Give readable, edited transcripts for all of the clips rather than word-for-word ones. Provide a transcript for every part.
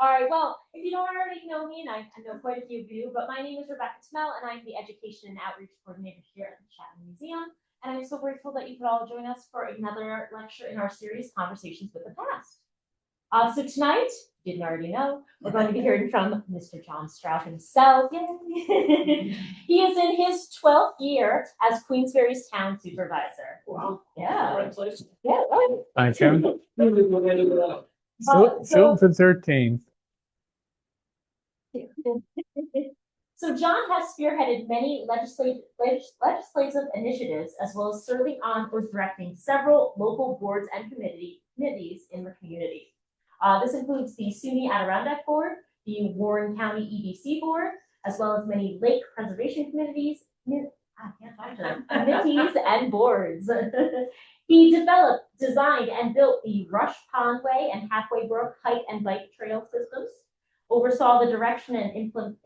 All right, well, if you don't already know me, and I know quite a few of you, but my name is Rebecca Tamel, and I'm the Education and Outreach Coordinator here at the Chapman Museum. And I'm so grateful that you could all join us for another lecture in our series, Conversations with the Past. So tonight, if you didn't already know, we're going to be hearing from Mr. John Strough himself. Yay! He is in his 12th year as Queensbury's town supervisor. Wow. Yeah. Congratulations. Yeah. Right. Thank you. So- Shooting for 13. So John has spearheaded many legislative initiatives, as well as serving on or directing several local boards and committees in the community. This includes the SUNY Adirondack Board, the Warren County EDC Board, as well as many lake preservation committees, committees and boards. He developed, designed, and built the Rush Pondway and Halfway Brook hike and bike trail systems, oversaw the direction and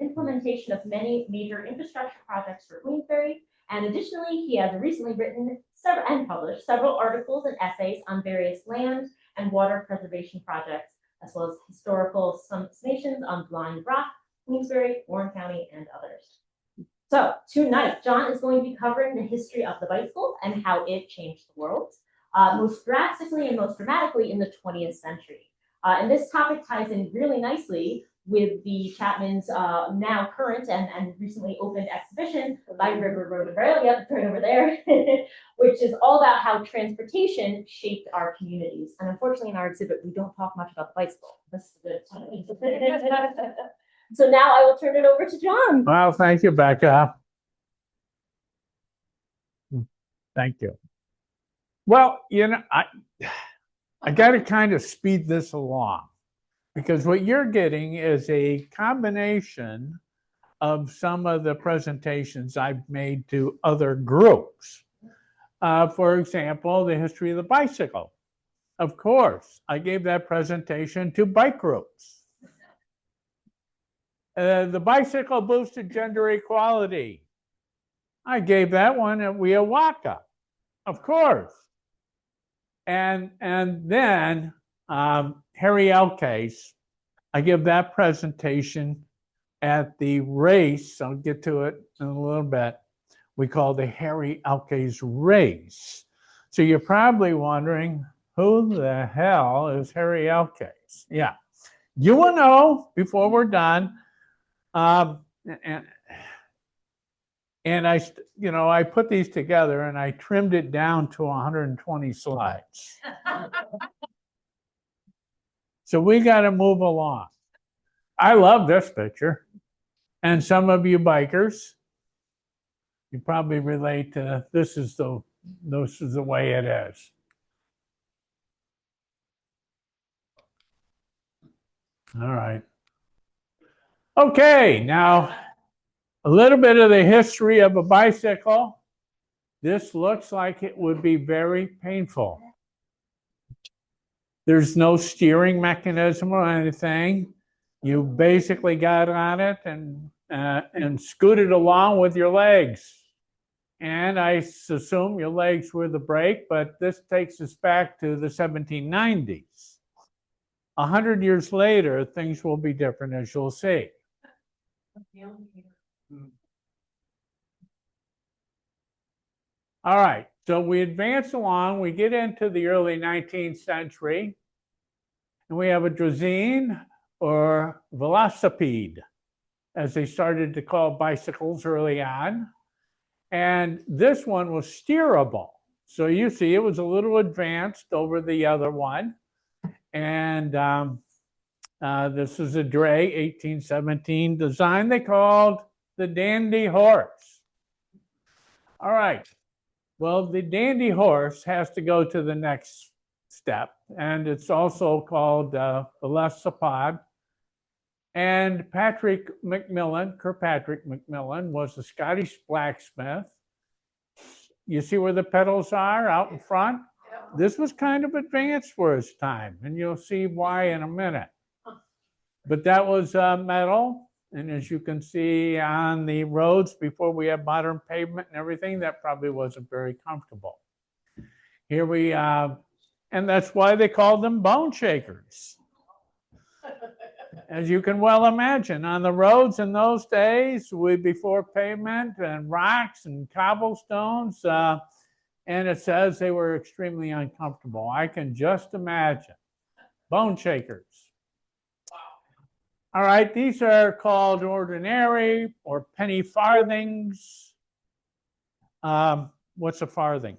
implementation of many major infrastructure projects for Queensbury, and additionally, he has recently written and published several articles and essays on various land and water preservation projects, as well as historical summations on Blind Rock, Queensbury, Warren County, and others. So tonight, John is going to be covering the history of the bicycle and how it changed the world, most drastically and most dramatically in the 20th century. And this topic ties in really nicely with the Chapman's now current and recently opened exhibition by River Road Australia, right over there, which is all about how transportation shaped our communities. And unfortunately, in our exhibit, we don't talk much about the bicycle. This is good. So now I will turn it over to John. Well, thank you, Becca. Thank you. Well, you know, I got to kind of speed this along, because what you're getting is a combination of some of the presentations I've made to other groups. For example, the history of the bicycle. Of course, I gave that presentation to bike groups. The bicycle boosted gender equality. I gave that one at Weowaka, of course. And then Harry Elkes, I give that presentation at the race. I'll get to it in a little bit. We call the Harry Elkes race. So you're probably wondering, who the hell is Harry Elkes? Yeah, you will know before we're done. And I put these together and I trimmed it down to 120 slides. So we got to move along. I love this picture. And some of you bikers, you probably relate to this is the way it is. All right. Okay, now a little bit of the history of a bicycle. This looks like it would be very painful. There's no steering mechanism or anything. You basically got on it and scooted along with your legs. And I assume your legs were the brake, but this takes us back to the 1790s. 100 years later, things will be different, as you'll see. All right, so we advance along, we get into the early 19th century, and we have a draisine or velocipede, as they started to call bicycles early on. And this one was steerable. So you see, it was a little advanced over the other one. And this is a Dray 1817 design they called the Dandy Horse. All right. Well, the Dandy Horse has to go to the next step, and it's also called velocipede. And Kirkpatrick Macmillan was a Scottish blacksmith. You see where the pedals are out in front? This was kind of advanced for his time, and you'll see why in a minute. But that was metal, and as you can see on the roads before we had modern pavement and everything, that probably wasn't very comfortable. Here we have, and that's why they called them bone shakers. as you can well imagine, on the roads in those days, before pavement and rocks and cobblestones, and it says they were extremely uncomfortable. I can just imagine. Bone shakers. All right, these are called ordinary or penny farthings. What's a farthing?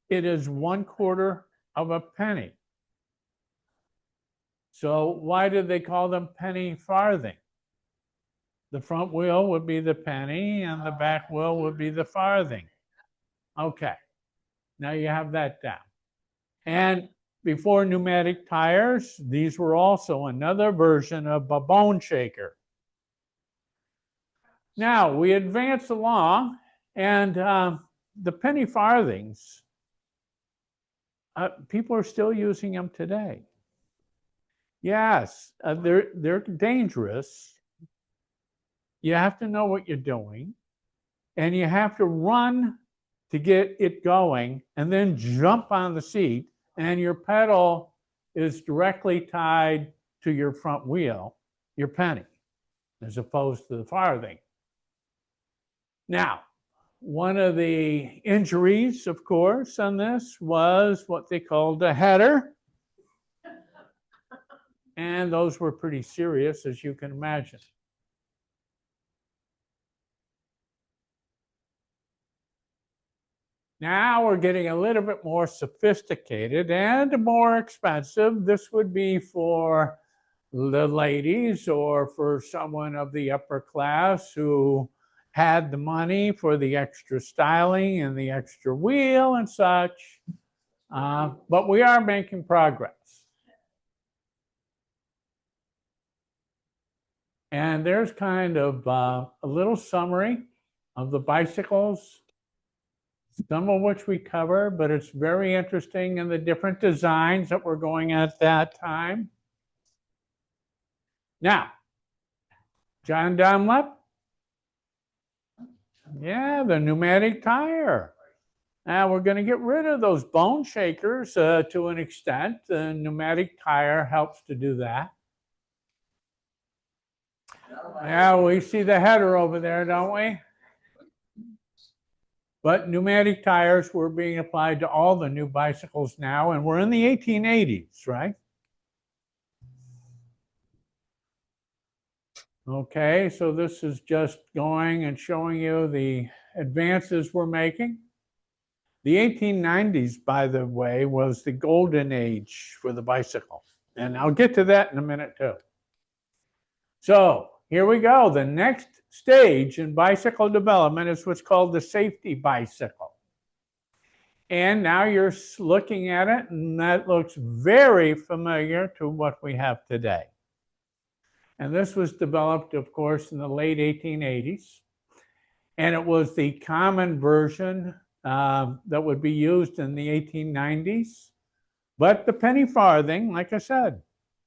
It is 1/4 of a penny. So why did they call them penny farthing? The front wheel would be the penny and the back wheel would be the farthing. Okay, now you have that down. And before pneumatic tires, these were also another version of a bone shaker. Now we advance along, and the penny farthings, people are still using them today. Yes, they're dangerous. You have to know what you're doing, and you have to run to get it going, and then jump on the seat, and your pedal is directly tied to your front wheel, your penny, as opposed to the farthing. Now, one of the injuries, of course, on this was what they called a header. And those were pretty serious, as you can imagine. Now we're getting a little bit more sophisticated and more expensive. This would be for the ladies or for someone of the upper class who had the money for the extra styling and the extra wheel and such. But we are making progress. And there's kind of a little summary of the bicycles, some of which we cover, but it's very interesting in the different designs that were going at that time. Now, John Dunlop, yeah, the pneumatic tire. Now we're going to get rid of those bone shakers to an extent. The pneumatic tire helps to do that. Yeah, we see the header over there, don't we? But pneumatic tires were being applied to all the new bicycles now, and we're in the 1880s, right? Okay, so this is just going and showing you the advances we're making. The 1890s, by the way, was the golden age for the bicycle. And I'll get to that in a minute, too. So here we go. The next stage in bicycle development is what's called the safety bicycle. And now you're looking at it, and that looks very familiar to what we have today. And this was developed, of course, in the late 1880s. And it was the common version that would be used in the 1890s. But the penny farthing, like I said,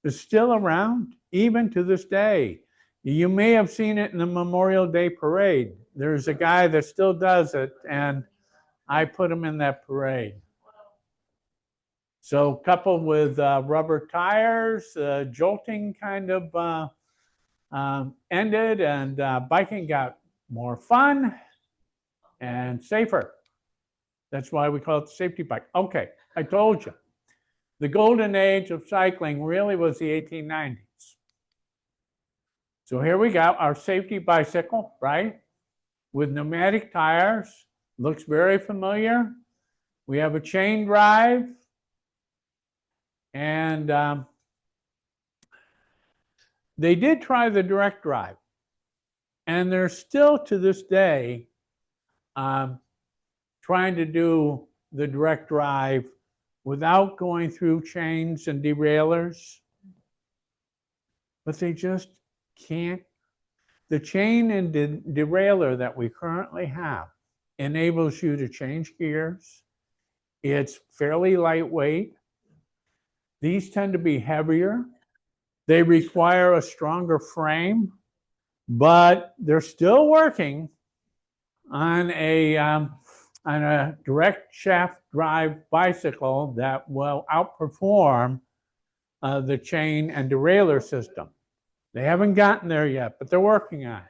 is still around even to this day. You may have seen it in the Memorial Day parade. There's a guy that still does it, and I put him in that parade. So coupled with rubber tires, jolting kind of ended, and biking got more fun and safer. That's why we call it the safety bike. Okay, I told you. The golden age of cycling really was the 1890s. So here we got our safety bicycle, right? With pneumatic tires. Looks very familiar. We have a chain drive. And they did try the direct drive. And they're still to this day trying to do the direct drive without going through chains and derailleurs. But they just can't. The chain and derailleur that we currently have enables you to change gears. It's fairly lightweight. These tend to be heavier. They require a stronger frame, but they're still working on a direct shaft drive bicycle that will outperform the chain and derailleur system. They haven't gotten there yet, but they're working on it.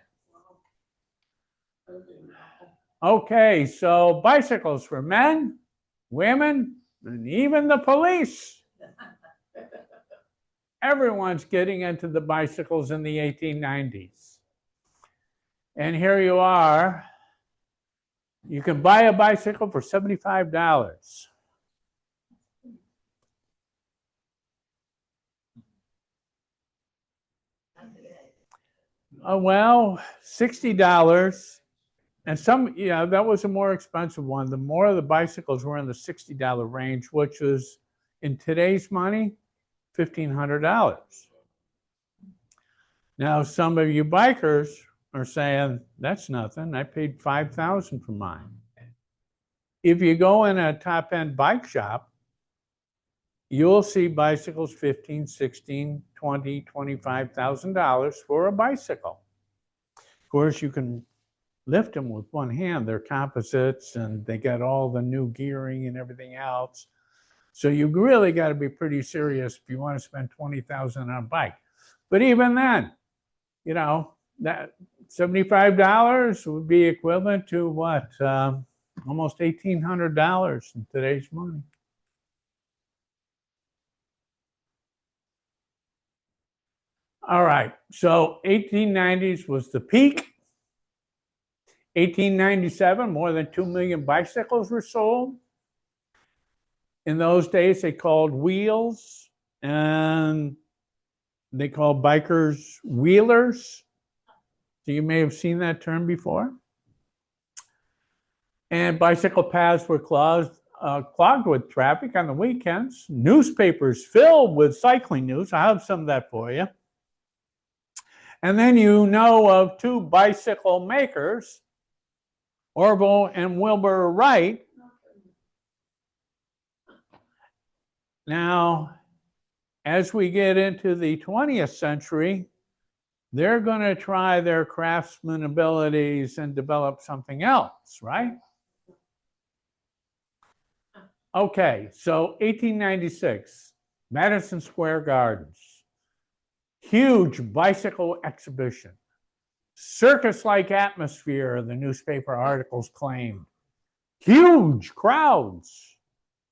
Okay, so bicycles for men, women, and even the police. Everyone's getting into the bicycles in the 1890s. And here you are. You can buy a bicycle for $75. Well, $60. And some, yeah, that was a more expensive one. The more of the bicycles were in the $60 range, which was in today's money, $1,500. Now, some of you bikers are saying, that's nothing. I paid $5,000 for mine. If you go in a top-end bike shop, you'll see bicycles $15,000, $16,000, $20,000, $25,000 for a bicycle. Of course, you can lift them with one hand. They're composites and they got all the new gearing and everything else. So you really got to be pretty serious if you want to spend $20,000 on a bike. But even then, you know, that $75 would be equivalent to what? Almost $1,800 in today's money. All right, so 1890s was the peak. 1897, more than 2 million bicycles were sold. In those days, they called wheels, and they called bikers wheelers. So you may have seen that term before. And bicycle paths were clogged with traffic on the weekends. Newspapers filled with cycling news. I have some of that for you. And then you know of two bicycle makers, Orville and Wilbur Wright. Now, as we get into the 20th century, they're going to try their craftsman abilities and develop something else, right? Okay, so 1896, Madison Square Gardens. Huge bicycle exhibition. Circus-like atmosphere, the newspaper articles claimed. Huge crowds.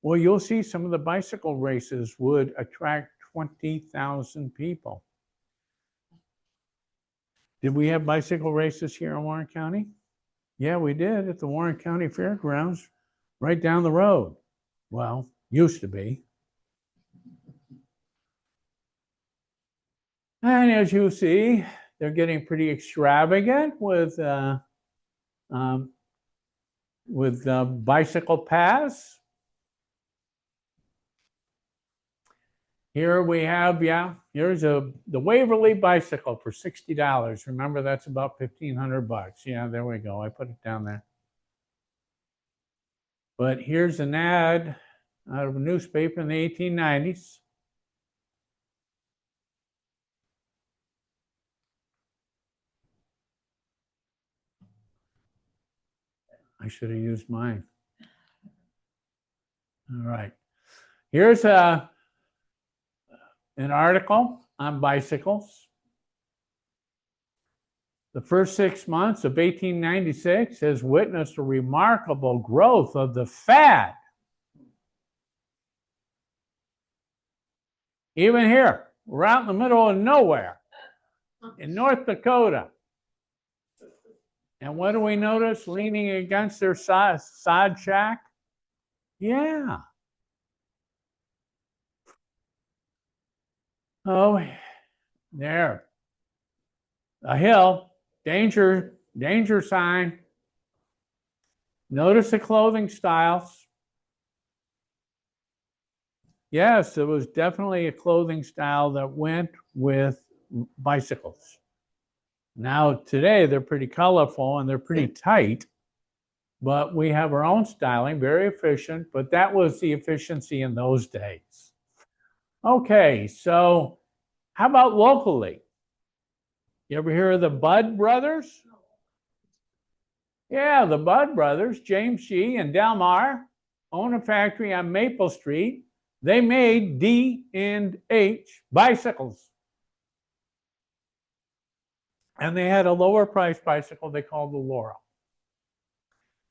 Well, you'll see some of the bicycle races would attract 20,000 people. Did we have bicycle races here in Warren County? Yeah, we did at the Warren County Fairgrounds, right down the road. Well, used to be. And as you see, they're getting pretty extravagant with bicycle paths. Here we have, yeah, here's the Waverly bicycle for $60. Remember, that's about $1,500. Yeah, there we go. I put it down there. But here's an ad out of a newspaper in the 1890s. I should have used mine. All right. Here's an article on bicycles. The first 6 months of 1896 has witnessed a remarkable growth of the fad. Even here, we're out in the middle of nowhere in North Dakota. And what do we notice leaning against their sod shack? Yeah. Oh, there. A hill, danger sign. Notice the clothing styles. Yes, it was definitely a clothing style that went with bicycles. Now, today, they're pretty colorful and they're pretty tight, but we have our own styling, very efficient, but that was the efficiency in those days. Okay, so how about locally? You ever hear of the Budd Brothers? Yeah, the Budd Brothers, James G. and Delmar, own a factory on Maple Street They made D and H bicycles. And they had a lower price bicycle they called the Laurel.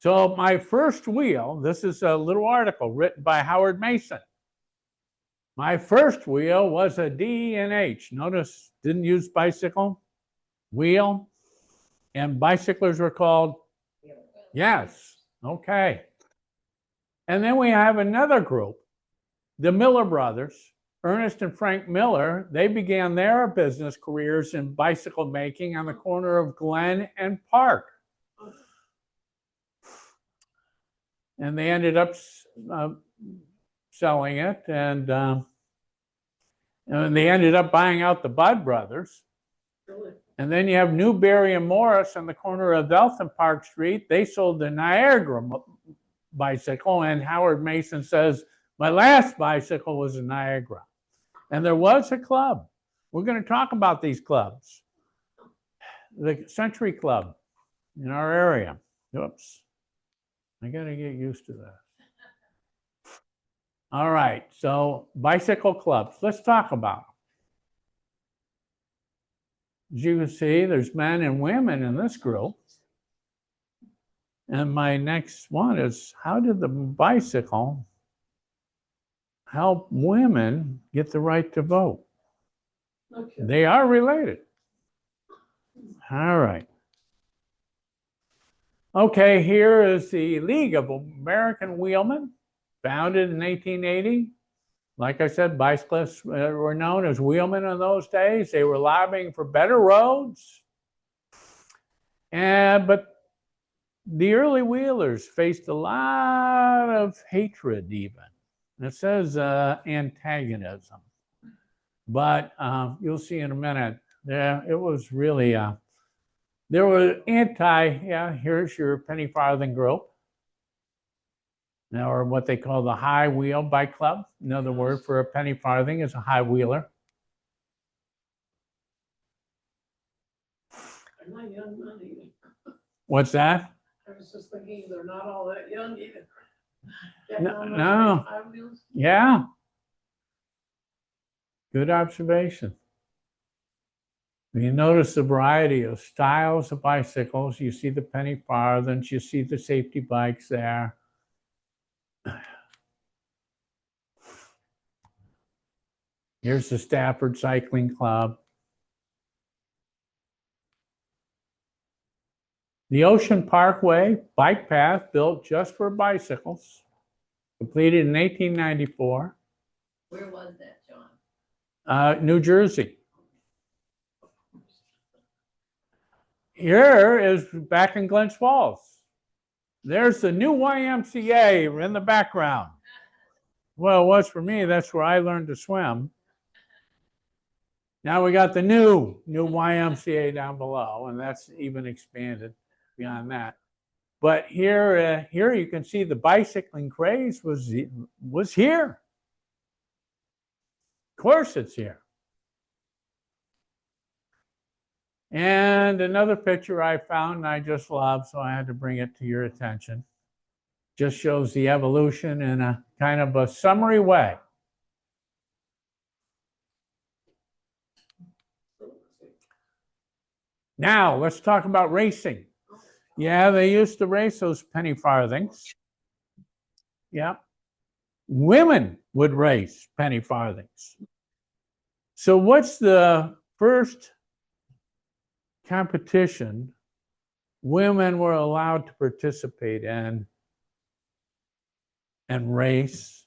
So my first wheel, this is a little article written by Howard Mason. My first wheel was a D and H. Notice, didn't use bicycle, wheel, and bicyclers were called, yes, okay. And then we have another group, the Miller brothers, Ernest and Frank Miller. They began their business careers in bicycle making on the corner of Glen and Park. And they ended up selling it, and they ended up buying out the Budd brothers. Really? And then you have Newberry and Morris on the corner of Eltham Park Street. They sold the Niagara bicycle, and Howard Mason says, my last bicycle was a Niagara. And there was a club. We're going to talk about these clubs. The Century Club in our area. Oops. I got to get used to that. All right, so bicycle clubs. Let's talk about them. As you can see, there's men and women in this group. And my next one is, how did the bicycle help women get the right to vote? Okay. They are related. All right. Okay, here is the League of American Wheelmen, founded in 1880. Like I said, bicyclists were known as wheelmen in those days. They were lobbying for better roads. But the early wheelers faced a lot of hatred even. It says antagonism. But you'll see in a minute, it was really, there were here's your penny farthing group. Now, or what they call the high wheel bike club. Another word for a penny farthing is a high wheeler. They're not young either. What's that? I was just thinking they're not all that young either. No. Yeah. Good observation. You notice the variety of styles of bicycles. You see the penny farthings. You see the safety bikes there. Here's the Stafford Cycling Club. The Ocean Parkway bike path built just for bicycles, completed in 1894. Where was that, John? New Jersey. Here is back in Glens Falls. There's the new YMCA in the background. Well, it was for me. That's where I learned to swim. Now we got the new YMCA down below, and that's even expanded beyond that. But here you can see the bicycling craze was here. Of course it's here. And another picture I found and I just love, so I had to bring it to your attention. Just shows the evolution in a kind of a summary way. Now, let's talk about racing. Yeah, they used to race those penny farthings. Yeah. Women would race penny farthings. So what's the first competition women were allowed to participate in and race?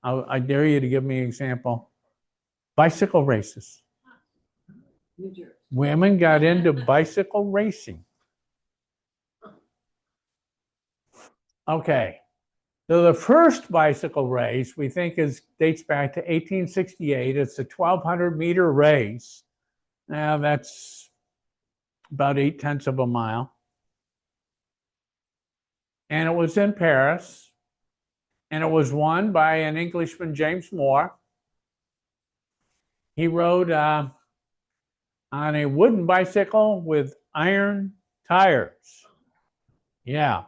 I dare you to give me an example. Bicycle races. Women got into bicycle racing. Okay, so the first bicycle race we think dates back to 1868. It's a 1,200-meter race. Now that's about 0.8 of a mile. And it was in Paris. And it was won by an Englishman, James Moore. He rode on a wooden bicycle with iron tires. Yeah.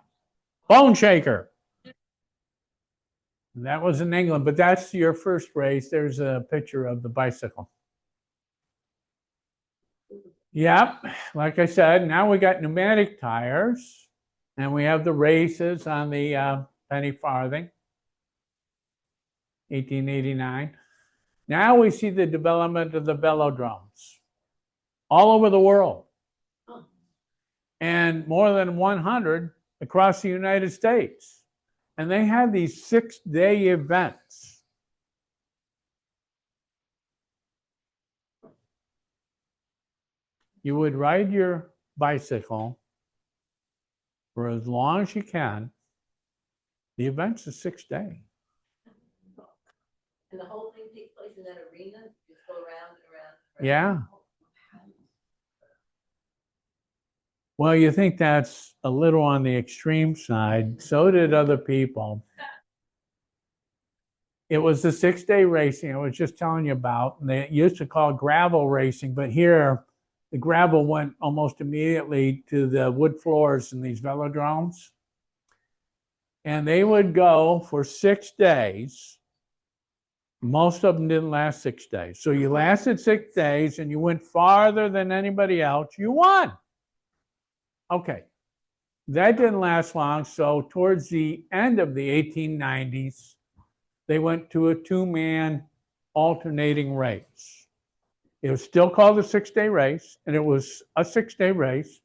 Bone shaker. That was in England, but that's your first race. There's a picture of the bicycle. Yep, like I said, now we got pneumatic tires, and we have the races on the penny farthing, 1889. Now we see the development of the velodromes all over the world, and more than 100 across the United States. And they had these 6-day events. You would ride your bicycle for as long as you can. The event's a 6-day. And the whole thing takes place in that arena? Just go around and around? Yeah. Well, you think that's a little on the extreme side. So did other people. It was the 6-day racing I was just telling you about. And they used to call it gravel racing, but here the gravel went almost immediately to the wood floors in these velodromes. And they would go for 6 days. Most of them didn't last 6 days. So you lasted 6 days and you went farther than anybody else, you won. Okay, that didn't last long. So towards the end of the 1890s, they went to a 2-man alternating race. It was still called a 6-day race, and it was a 6-day race.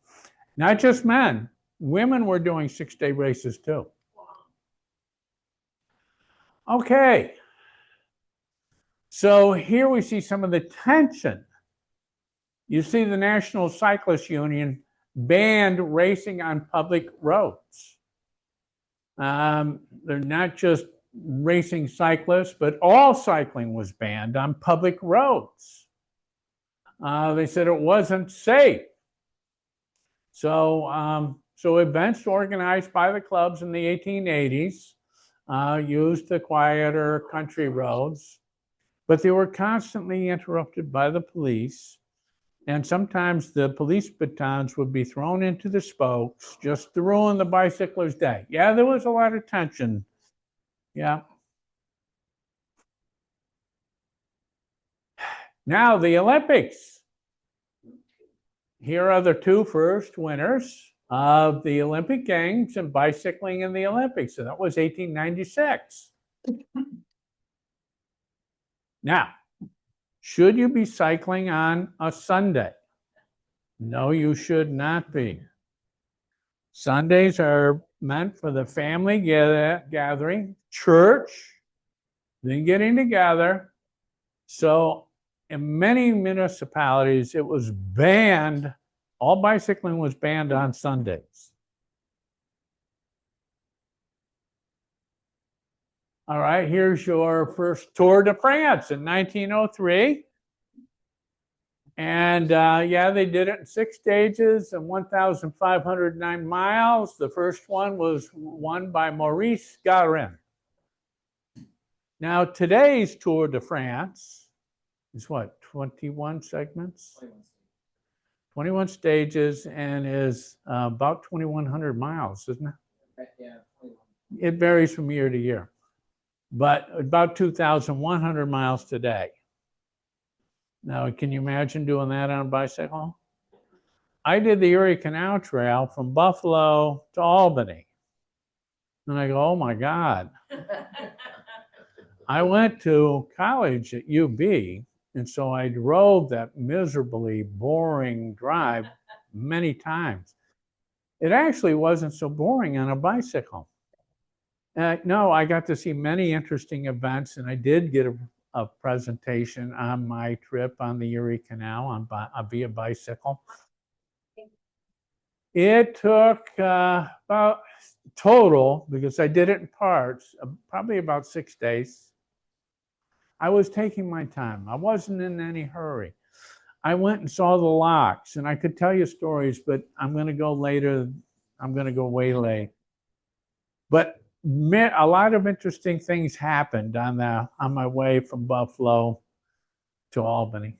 Not just men, women were doing 6-day races too. Okay, so here we see some of the tension. You see the National Cyclist Union banned racing on public roads. They're not just racing cyclists, but all cycling was banned on public roads. They said it wasn't safe. So events organized by the clubs in the 1880s used the quieter country roads, but they were constantly interrupted by the police. And sometimes the police batons would be thrown into the spokes just to ruin the bicycler's day. Yeah, there was a lot of tension. Yeah. Now the Olympics. Here are the 2 first winners of the Olympic Games and bicycling in the Olympics. So that was 1896. Now, should you be cycling on a Sunday? No, you should not be. Sundays are meant for the family gathering, church, then getting together. So in many municipalities, it was banned. All bicycling was banned on Sundays. All right, here's your first Tour de France in 1903. And yeah, they did it in 6 stages and 1,509 miles. The first one was won by Maurice Garin. Now, today's Tour de France is what, 21 segments? 21 stages and is about 2,100 miles, isn't it? Yeah. It varies from year to year, but about 2,100 miles today. Now, can you imagine doing that on a bicycle? I did the Erie Canal Trail from Buffalo to Albany. And I go, oh my God. I went to college at UB, and so I drove that miserably boring drive many times. It actually wasn't so boring on a bicycle. No, I got to see many interesting events, and I did get a presentation on my trip on the Erie Canal via bicycle. It took about total, because I did it in parts, probably about 6 days. I was taking my time. I wasn't in any hurry. I went and saw the locks, and I could tell you stories, but I'm going to go later. I'm going to go way late. But a lot of interesting things happened on my way from Buffalo to Albany.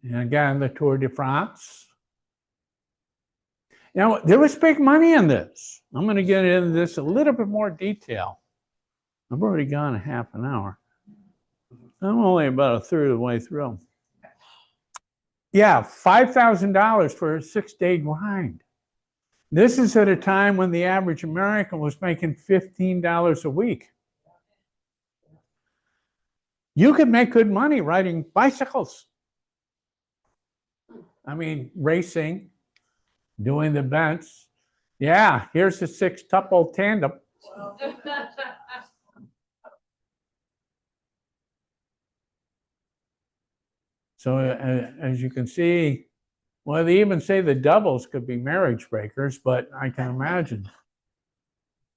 And again, the Tour de France. Now, there was big money in this. I'm going to get into this a little bit more detail. I've already gone a half an hour. I'm only about a third of the way through. Yeah, $5,000 for a 6-day grind. This is at a time when the average American was making $15 a week. You could make good money riding bicycles. I mean, racing, doing the bents. Yeah, here's a 6-tuple tandem. So as you can see, well, they even say the doubles could be marriage breakers, but I can imagine.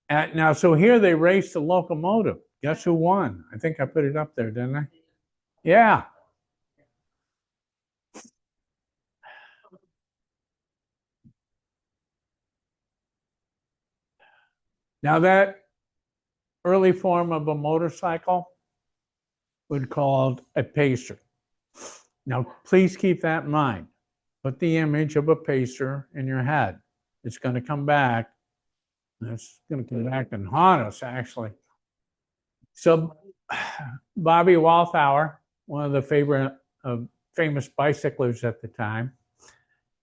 Now, so here they raced the locomotive. Guess who won? I think I put it up there, didn't I? Yeah. Now that early form of a motorcycle would be called a pacer. Now, please keep that in mind. Put the image of a pacer in your head. It's going to come back. It's going to come back and haunt us, actually. So, Bobby Walthour, one of the famous bicyclers at the time.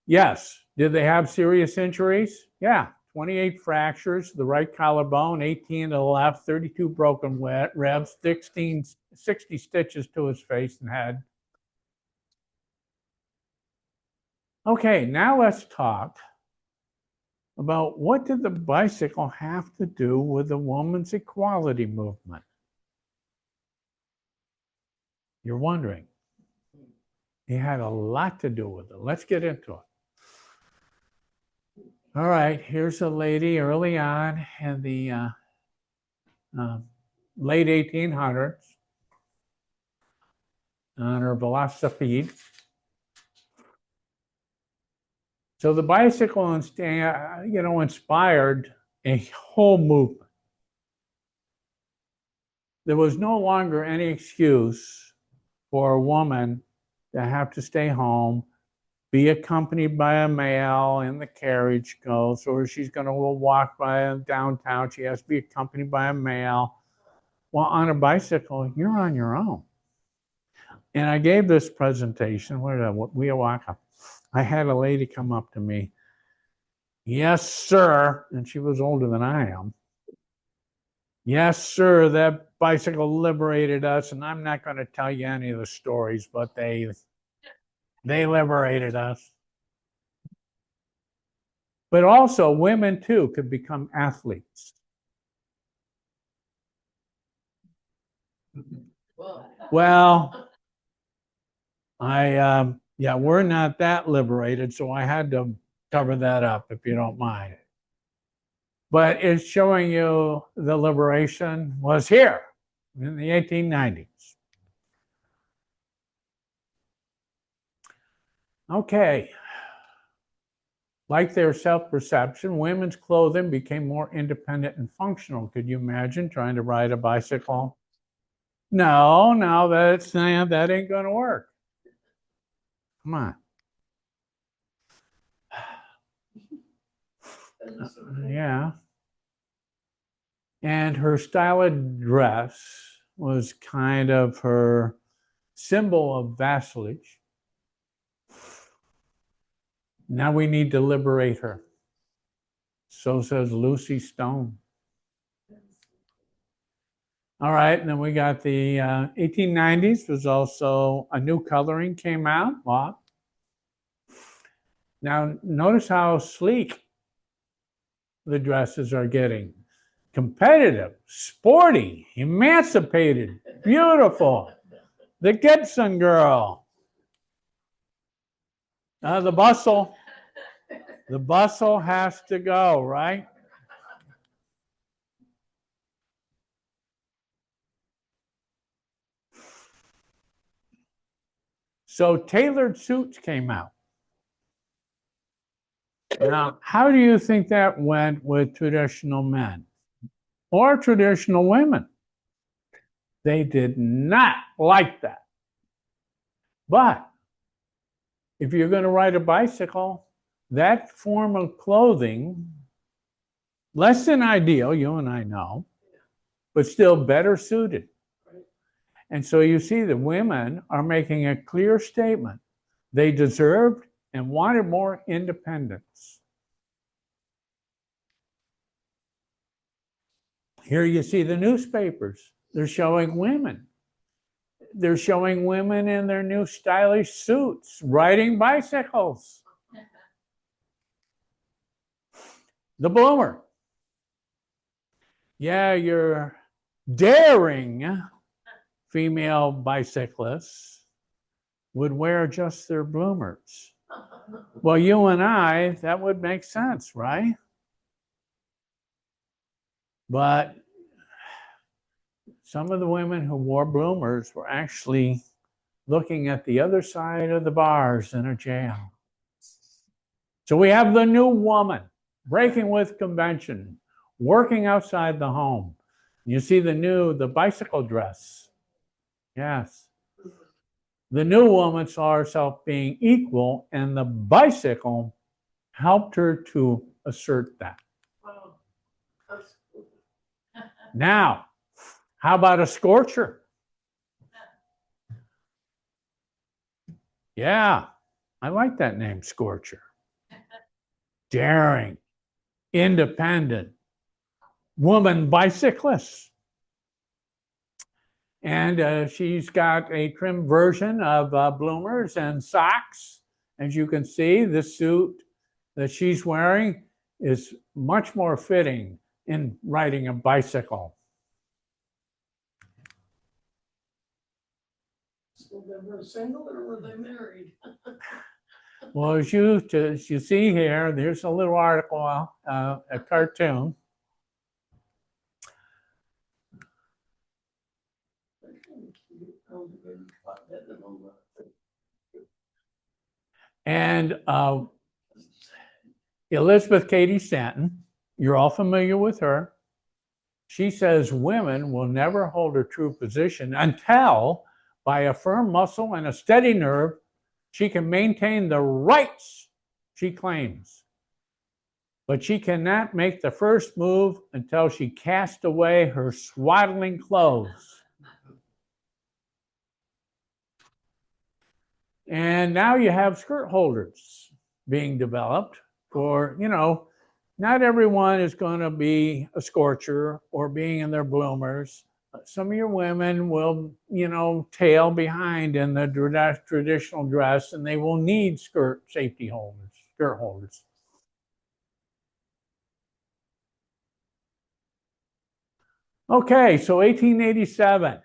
Yes. Did they have serious injuries? Yeah. 28 fractures, the right collarbone, 18 to the left, 32 broken ribs, 60 stitches to his face and head. Okay, now let's talk about what did the bicycle have to do with the women's equality movement? You're wondering. It had a lot to do with it. Let's get into it. All right, here's a lady early on in the late 1800s on her velocipede. So the bicycle, inspired a whole movement. There was no longer any excuse for a woman to have to stay home, be accompanied by a male in the carriage goes, or she's going to walk by downtown, she has to be accompanied by a male. Well, on a bicycle, you're on your own. And I gave this presentation, I had a lady come up to me. Yes, sir. And she was older than I am. Yes, sir, that bicycle liberated us. And I'm not going to tell you any of the stories, but they liberated us. But also, women too could become athletes. Well, we're not that liberated, so I had to cover that up, if you don't mind. But it's showing you the liberation was here in the 1890s. Okay. Like their self-perception, women's clothing became more independent and functional. Could you imagine trying to ride a bicycle? No, that ain't going to work. Come on. Yeah. And her style of dress was kind of her symbol of vassalage. Now we need to liberate her. So says Lucy Stone. All right, and then we got the 1890s was also a new coloring came out. Wow. Now notice how sleek the dresses are getting. Competitive, sporty, emancipated, beautiful. The Gibson girl. The bustle has to go, right? So tailored suits came out. Now, how do you think that went with traditional men or traditional women? They did not like that. But if you're going to ride a bicycle, that form of clothing, less than ideal, you and I know, but still better suited. And so you see the women are making a clear statement. They deserved and wanted more independence. Here you see the newspapers. They're showing women. They're showing women in their new stylish suits, riding bicycles. The bloomer. Yeah, you're daring female bicyclists would wear just their bloomers. Well, you and I, that would make sense, right? But some of the women who wore bloomers were actually looking at the other side of the bars in a jail. So we have the new woman breaking with convention, working outside the home. You see the bicycle dress. Yes. The new woman saw herself being equal, and the bicycle helped her to assert that. Now, how about a scorcher? Yeah, I like that name, Scorcher. Daring, independent, woman bicyclist. And she's got a trim version of bloomers and socks. As you can see, the suit that she's wearing is much more fitting in riding a bicycle. So they were single or were they married? Well, as you see here, there's a little article, a cartoon. And Elizabeth Cady Stanton, you're all familiar with her. She says women will never hold a true position until, by a firm muscle and a steady nerve, she can maintain the rights she claims. But she cannot make the first move until she casts away her swaddling clothes. And now you have skirt holders being developed for, not everyone is going to be a scorcher or being in their bloomers. Some of your women will, tail behind in the traditional dress, and they will need skirt holders. Okay, so 1887,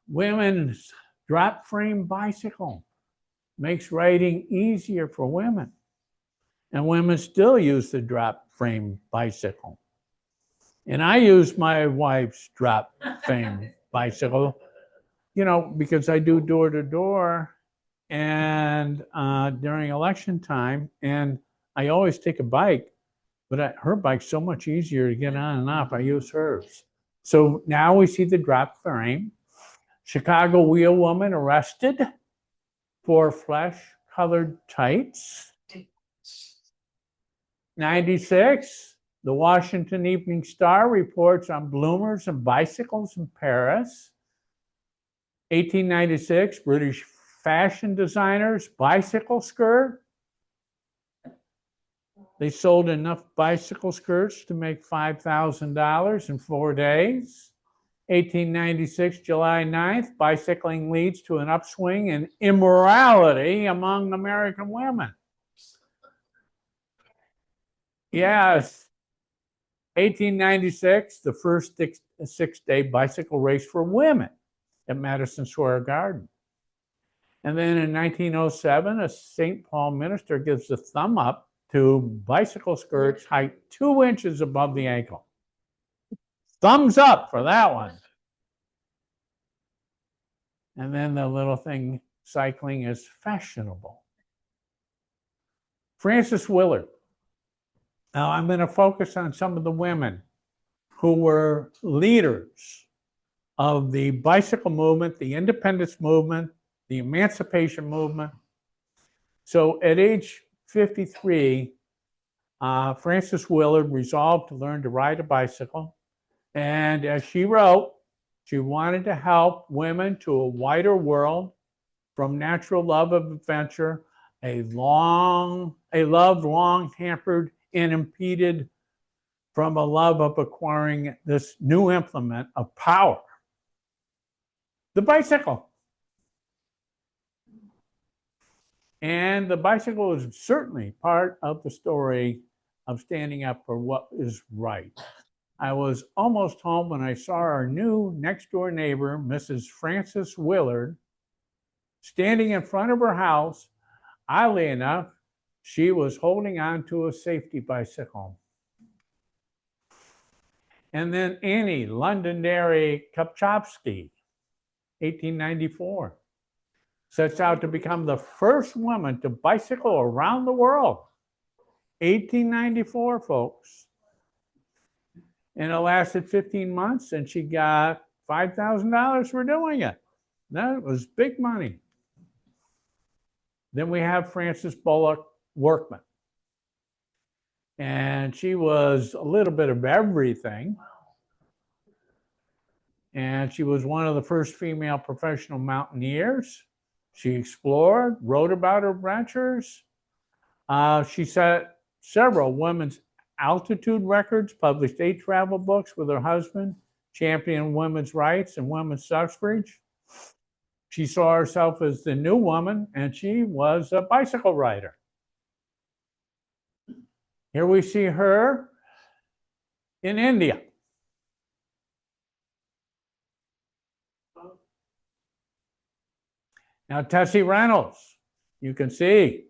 women's drop frame bicycle makes riding easier for women. And women still use the drop frame bicycle. And I use my wife's drop frame bicycle, because I do door to door and during election time, and I always take a bike, but her bike's so much easier to get on and off. I use hers. So now we see the drop frame. Chicago wheel woman arrested for flesh-colored tights. 96, the Washington Evening Star reports on bloomers and bicycles in Paris. 1896, British fashion designers bicycle skirt. They sold enough bicycle skirts to make $5,000 in 4 days. 1896, July 9th, bicycling leads to an upswing in immorality among American women. Yes. 1896, the first six-day bicycle race for women at Madison Square Garden. And then in 1907, a St. Paul minister gives the thumb up to bicycle skirts height 2 inches above the ankle. Thumbs up for that one. And then the little thing, cycling is fashionable. Frances Willard. Now I'm going to focus on some of the women who were leaders of the bicycle movement, the independence movement, the emancipation movement. So at age 53, Frances Willard resolved to learn to ride a bicycle. And as she wrote, she wanted to help women to a wider world from natural love of adventure, a love long hampered and impeded from a love of acquiring this new implement of power, the bicycle. And the bicycle is certainly part of the story of standing up for what is right. I was almost home when I saw our new next door neighbor, Mrs. Frances Willard, standing in front of her house. Oddly enough, she was holding on to a safety bicycle. And then Annie Londonderry Kopchowski, 1894, sets out to become the first woman to bicycle around the world. 1894, folks. And it lasted 15 months, and she got $5,000 for doing it. That was big money. Then we have Frances Bullock Workman. And she was a little bit of everything. And she was one of the first female professional mountaineers. She explored, wrote about her adventures. She set several women's altitude records, published 8 travel books with her husband, championed women's rights and women's suffrage. She saw herself as the new woman, and she was a bicycle rider. Here we see her in India. Now, Tessie Reynolds, you can see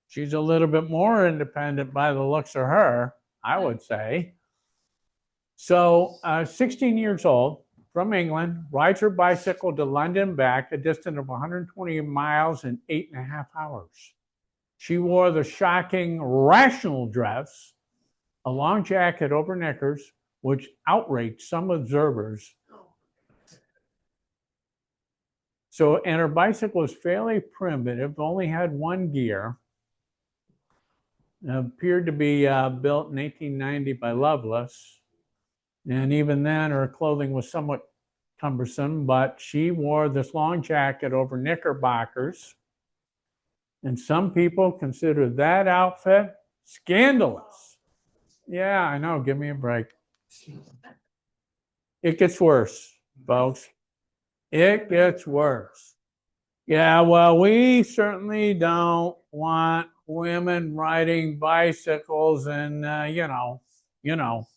she's a little bit more independent by the looks of her, I would say. So, 16 years old, from England, rides her bicycle to London back, a distance of 120 miles in 8.5 hours. She wore the shocking rational dress, a long jacket over knickers, which outraged some observers. So, and her bicycle was fairly primitive, only had one gear. It appeared to be built in 1890 by Lovelace. And even then, her clothing was somewhat cumbersome, but she wore this long jacket over knickerbockers. And some people consider that outfit scandalous. Yeah, I know, give me a break. It gets worse, folks. It gets worse. Yeah, well, we certainly don't want women riding bicycles and, you know.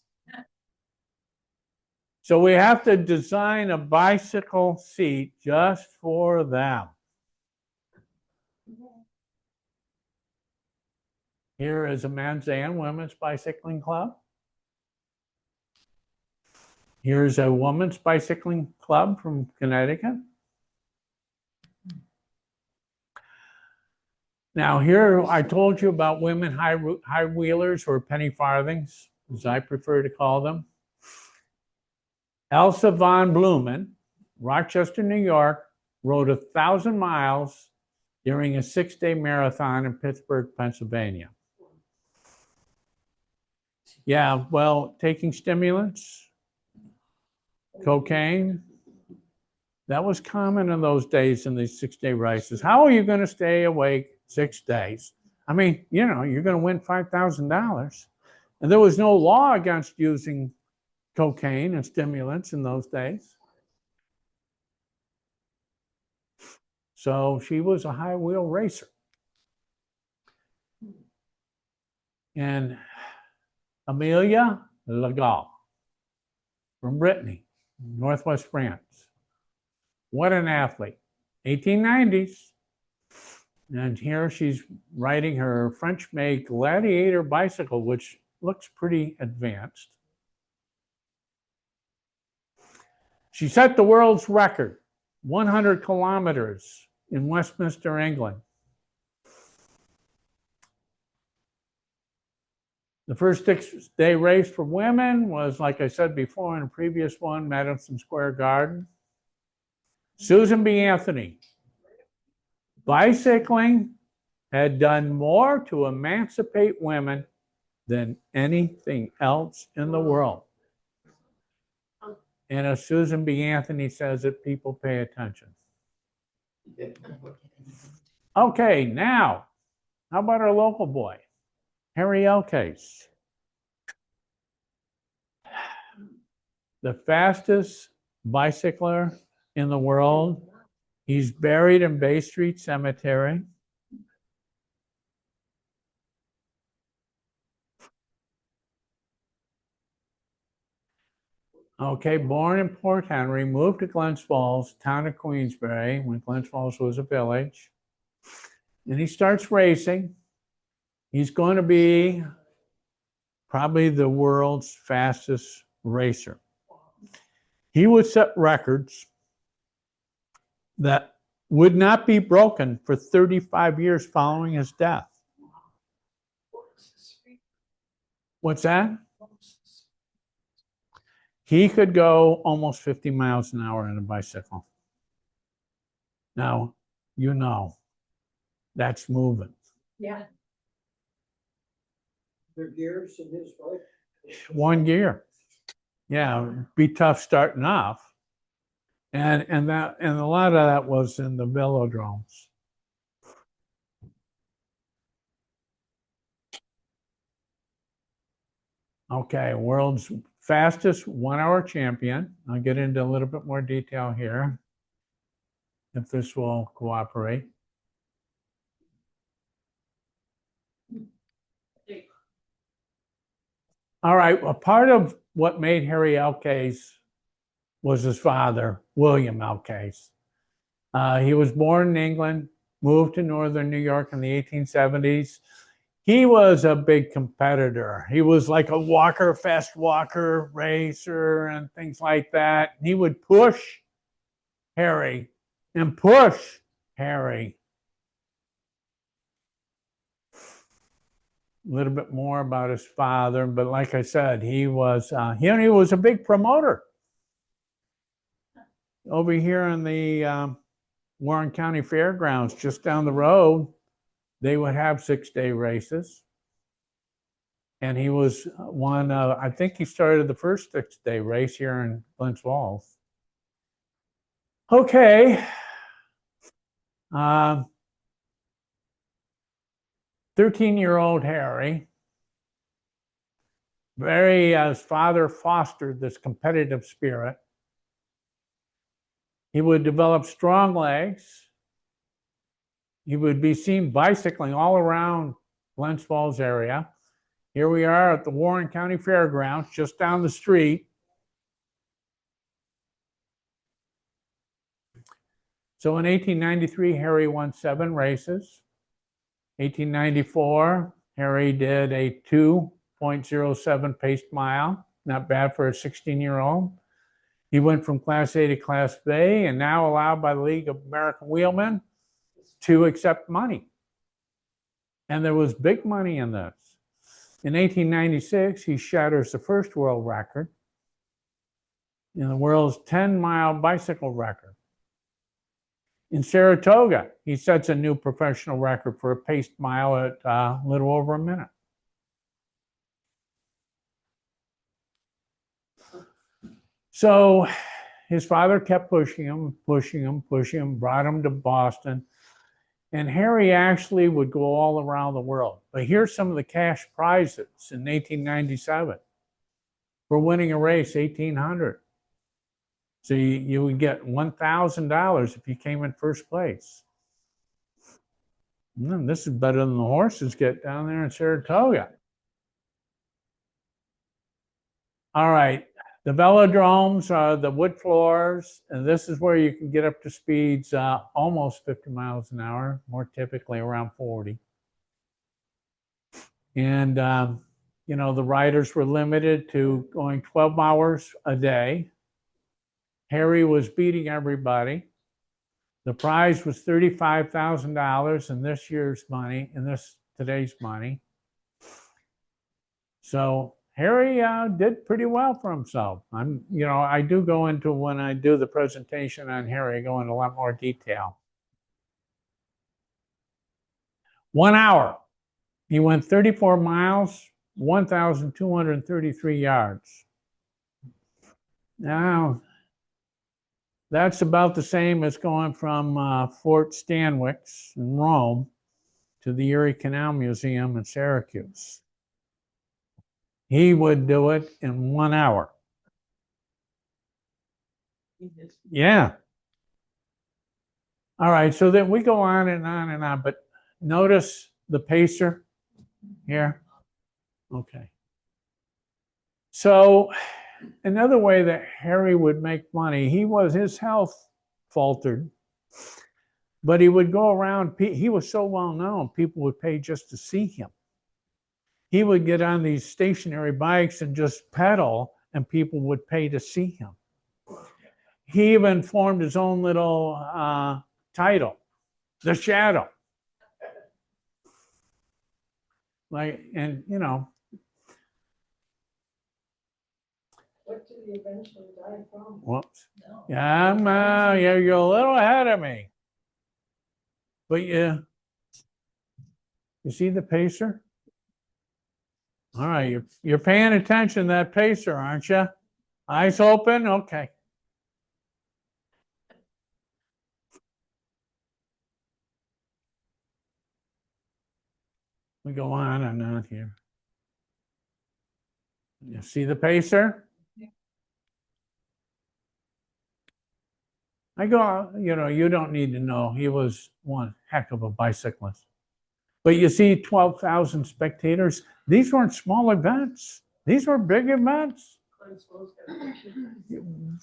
So we have to design a bicycle seat just for them. Here is a men's and women's bicycling club. Here's a women's bicycling club from Connecticut. Now here I told you about women high wheelers, or penny farthings, as I prefer to call them. Elsa von Blumen, Rochester, New York, rode 1,000 miles during a 6-day marathon in Pittsburgh, Pennsylvania. Yeah, well, taking stimulants, cocaine, that was common in those days in these 6-day races. How are you going to stay awake 6 days? I mean, you know, you're going to win $5,000. And there was no law against using cocaine and stimulants in those days. So she was a high wheel racer. And Amelia Legal from Brittany, Northwest France. What an athlete. 1890s. And here she's riding her French-made Gladiator bicycle, which looks pretty advanced. She set the world's record, 100 kilometers in Westminster, England. The first 6-day race for women was, like I said before in a previous one, Madison Square Garden. Susan B. Anthony. Bicycling had done more to emancipate women than anything else in the world. And if Susan B. Anthony says it, people pay attention. Okay, now, how about our local boy, Harry Elkes? The fastest bicycler in the world. He's buried in Bay Street Cemetery. Okay, born in Port Henry, moved to Glens Falls, town of Queensbury, when Glens Falls was a village. And he starts racing. He's going to be probably the world's fastest racer. He would set records that would not be broken for 35 years following his death. What's that? He could go almost 50 miles an hour on a bicycle. Now, you know, that's moving. Yeah. Their gears in his bike. One gear. Yeah, be tough starting off. And a lot of that was in the velodromes. Okay, world's fastest 1 hour champion. I'll get into a little bit more detail here, if this will cooperate. All right, a part of what made Harry Elkes was his father, William Elkes. He was born in England, moved to northern New York in the 1870s. He was a big competitor. He was like a walker, fast walker, racer, and things like that. He would push Harry and push Harry. A little bit more about his father, but like I said, he was a big promoter. Over here in the Warren County Fairgrounds, just down the road, they would have 6-day races. And he was one of, I think he started the first 6-day race here in Glens Falls. Okay. 13-year-old Harry, his father fostered this competitive spirit. He would develop strong legs. He would be seen bicycling all around Glens Falls area. Here we are at the Warren County Fairgrounds, just down the street. So in 1893, Harry won 7 races. 1894, Harry did a 2.07 paced mile. Not bad for a 16-year-old. He went from Class A to Class B, and now allowed by the League of American Wheelmen to accept money. And there was big money in this. In 1896, he shatters the first world record in the world's 10-mile bicycle record. In Saratoga, he sets a new professional record for a paced mile at a little over a minute. So his father kept pushing him, brought him to Boston. And Harry actually would go all around the world. But here's some of the cash prizes in 1897 for winning a race, 1,800. So you would get $1,000 if you came in first place. And this is better than the horses get down there in Saratoga. All right, the velodromes are the wood floors, and this is where you can get up to speeds almost 50 miles an hour, more typically around 40. And, the riders were limited to going 12 hours a day. Harry was beating everybody. The prize was $35,000 in this year's money, today's money. So Harry did pretty well for himself. I do go into, when I do the presentation on Harry, I go into a lot more detail. 1 hour. He went 34 miles 1,233 yards. Now, that's about the same as going from Fort Stanwix in Rome to the Erie Canal Museum in Syracuse. He would do it in 1 hour. Yeah. All right, so then we go on and on and on, but notice the pacer here. Okay. So another way that Harry would make money, his health faltered, but he would go around, he was so well known, people would pay just to see him. He would get on these stationary bikes and just pedal, and people would pay to see him. He even formed his own little title, The Shadow. Like, and you know. What did he eventually die from? Whoops. No. Yeah, you're a little ahead of me. But you see the pacer? All right, you're paying attention to that pacer, aren't you? Eyes open? Okay. We go on and on here. You see the pacer? I go, you don't need to know. He was one heck of a bicyclist. But you see 12,000 spectators. These weren't small events. These were big events.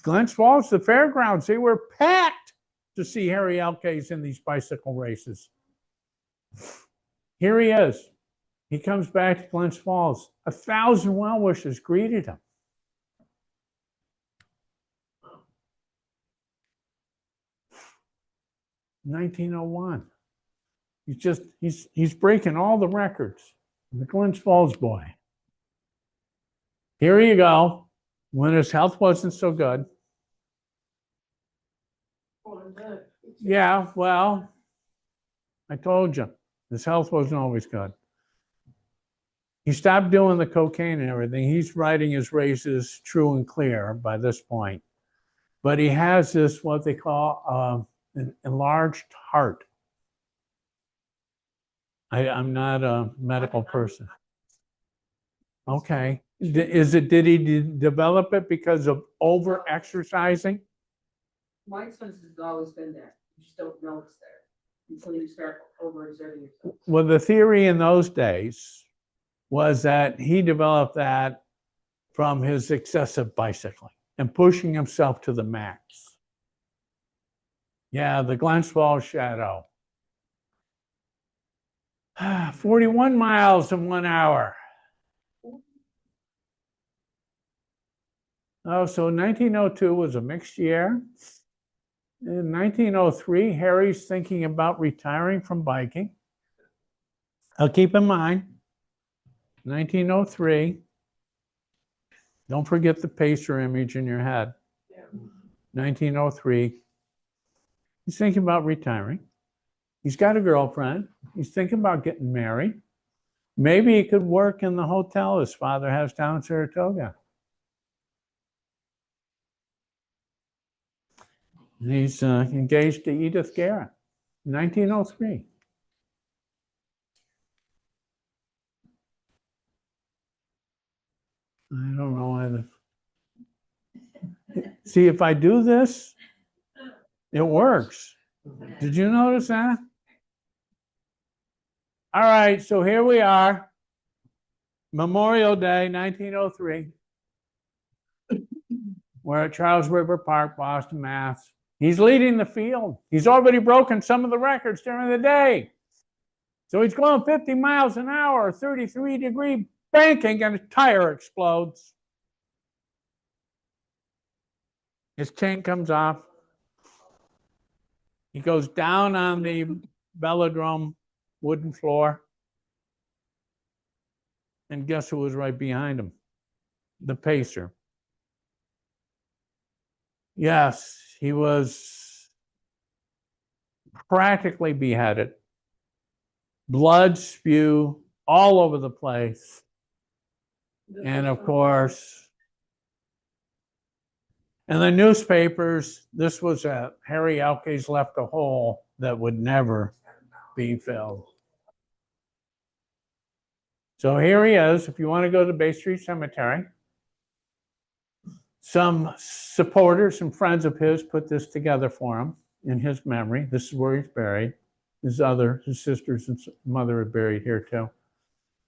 Glens Falls, the fairgrounds, they were packed to see Harry Elkes in these bicycle races. Here he is. He comes back to Glens Falls. 1,000 well-wishers greeted him. In 1901. He's breaking all the records. The Glens Falls boy. Here you go. When his health wasn't so good. Yeah, well, I told you, his health wasn't always good. He stopped doing the cocaine and everything. He's riding his races true and clear by this point. But he has this, what they call an enlarged heart. I'm not a medical person. Okay. Did he develop it because of over exercising? My expenses has always been there. You just don't know it's there until you start overexerting yourself. Well, the theory in those days was that he developed that from his excessive bicycling and pushing himself to the max. Yeah, the Glens Falls Shadow. 41 miles in 1 hour. Oh, so 1902 was a mixed year. In 1903, Harry's thinking about retiring from biking. I'll keep in mind, 1903, don't forget the pacer image in your head. 1903, he's thinking about retiring. He's got a girlfriend. He's thinking about getting married. Maybe he could work in the hotel his father has down in Saratoga. And he's engaged to Edith Garrett, 1903. I don't know why See, if I do this, it works. Did you notice that? All right, so here we are. Memorial Day, 1903. We're at Charles River Park, Boston, Mass. He's leading the field. He's already broken some of the records during the day. So he's going 50 miles an hour, 33-degree banking, and his tire explodes. His chain comes off. He goes down on the velodrome wooden floor. And guess who was right behind him? The pacer. Yes, he was practically beheaded. Blood spew all over the place. And of course, in the newspapers, this was Harry Elkes left a hole that would never be filled. So here he is. If you want to go to Bay Street Cemetery, some supporters and friends of his put this together for him in his memory. This is where he's buried. His sisters and mother are buried here too.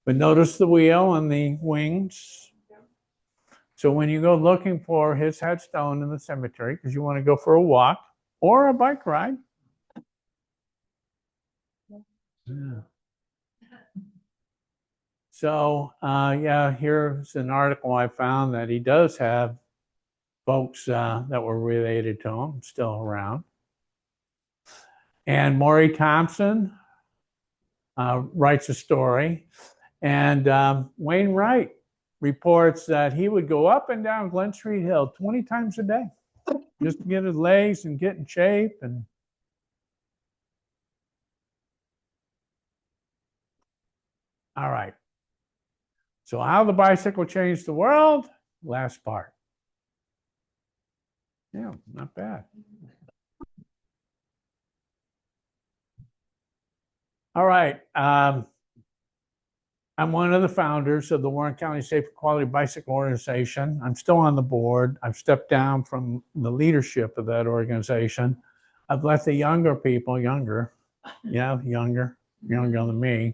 But notice the wheel and the wings. So when you go looking for his headstone in the cemetery, because you want to go for a walk or a bike ride. Yeah. So yeah, here's an article I found that he does have folks that were related to him still around. And Maury Thompson writes a story. And Wayne Wright reports that he would go up and down Glen Street Hill 20 times a day just to get his legs and get in shape. And all right. So how the bicycle changed the world? Last part. Yeah, not bad. All right. I'm one of the founders of the Warren County Safe and Quality Bicycle Organization. I'm still on the board. I've stepped down from the leadership of that organization. I've let the younger people, younger than me,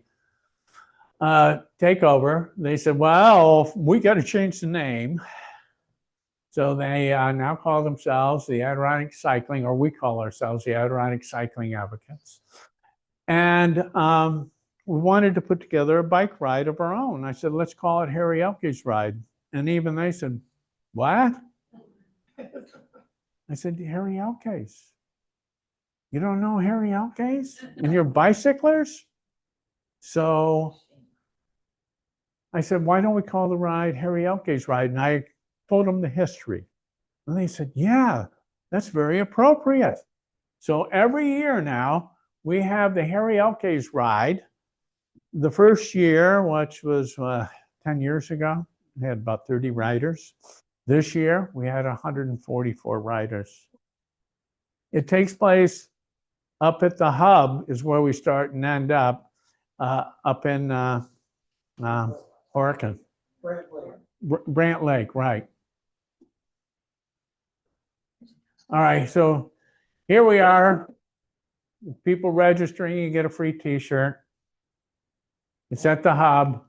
take over. They said, well, we got to change the name. So they now call themselves the Adirondack Cycling, or we call ourselves the Adirondack Cycling Advocates. And we wanted to put together a bike ride of our own. I said, let's call it Harry Elkes Ride. And even they said, what? I said, Harry Elkes. You don't know Harry Elkes? And you're bicyclers? So I said, why don't we call the ride Harry Elkes Ride? And I told them the history. And they said, yeah, that's very appropriate. So every year now, we have the Harry Elkes Ride. The first year, which was 10 years ago, we had about 30 riders. This year, we had 144 riders. It takes place up at the hub is where we start and end up in Oregon. Brant Lake, right. All right, so here we are. People registering, you get a free t-shirt. It's at the hub,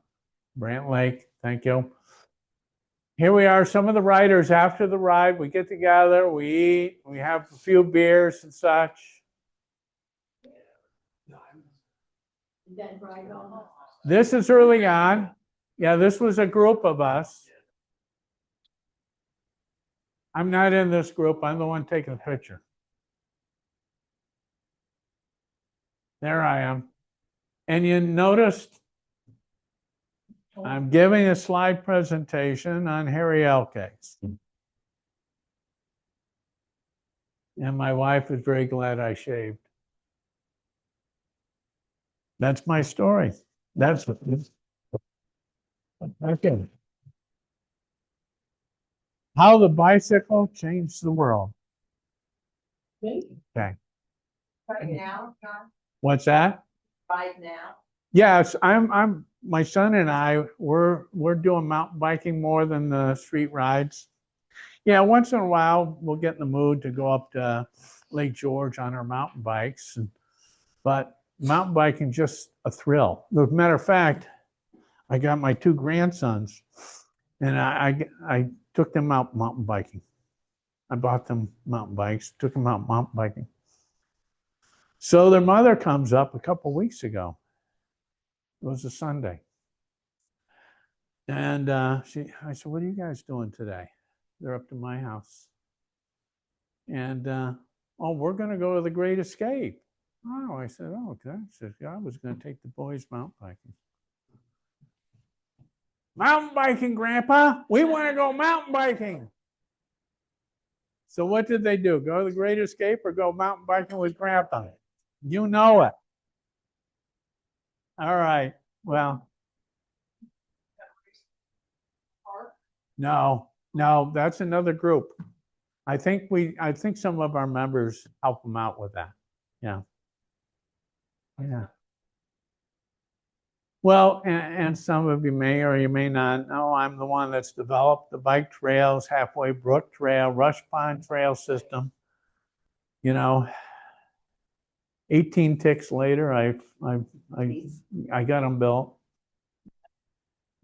Brant Lake, thank you. Here we are, some of the riders after the ride, we get together, we eat, we have a few beers and such. This is early on. Yeah, this was a group of us. I'm not in this group, I'm the one taking the picture. There I am. And you noticed I'm giving a slide presentation on Harry Elkes. And my wife is very glad I shaved. That's my story. That's okay. How the bicycle changed the world. Okay. Right now, John? What's that? Right now? Yes, my son and I, we're doing mountain biking more than the street rides. Yeah, once in a while we'll get in the mood to go up to Lake George on our mountain bikes, but mountain biking just a thrill. As a matter of fact, I got my two grandsons, and I took them out mountain biking. I bought them mountain bikes, took them out mountain biking. So their mother comes up a couple weeks ago. It was a Sunday. And I said, what are you guys doing today? They're up to my house. And, oh, we're going to go to the Great Escape. Oh, I said, oh, okay. I said, I was going to take the boys mountain biking. Mountain biking, Grandpa. We want to go mountain biking. So what did they do? Go to the Great Escape or go mountain biking with Grandpa? You know it. All right. Well, No, that's another group. I think some of our members help them out with that. Yeah. Yeah. Well, and some of you may or you may not know, I'm the one that's developed the bike trails, Halfway Brook Trail, Rush Pond Trail System. 18 ticks later, I got them built.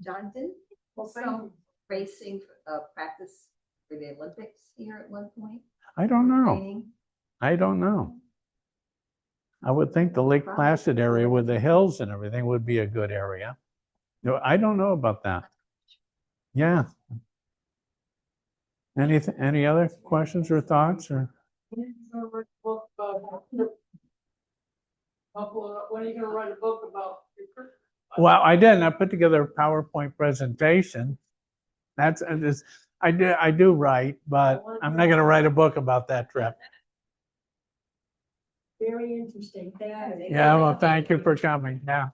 John, didn't some racing practice for the Olympics here at one point? I don't know. Training? I don't know. I would think the Lake Placid area with the hills and everything would be a good area. No, I don't know about that. Yeah. Any other questions or thoughts or? When are you gonna write a book about? Well, I didn't. I put together a PowerPoint presentation. I do write, but I'm not gonna write a book about that trip. Very interesting. Thank you. Yeah, well, thank you for coming. Yeah.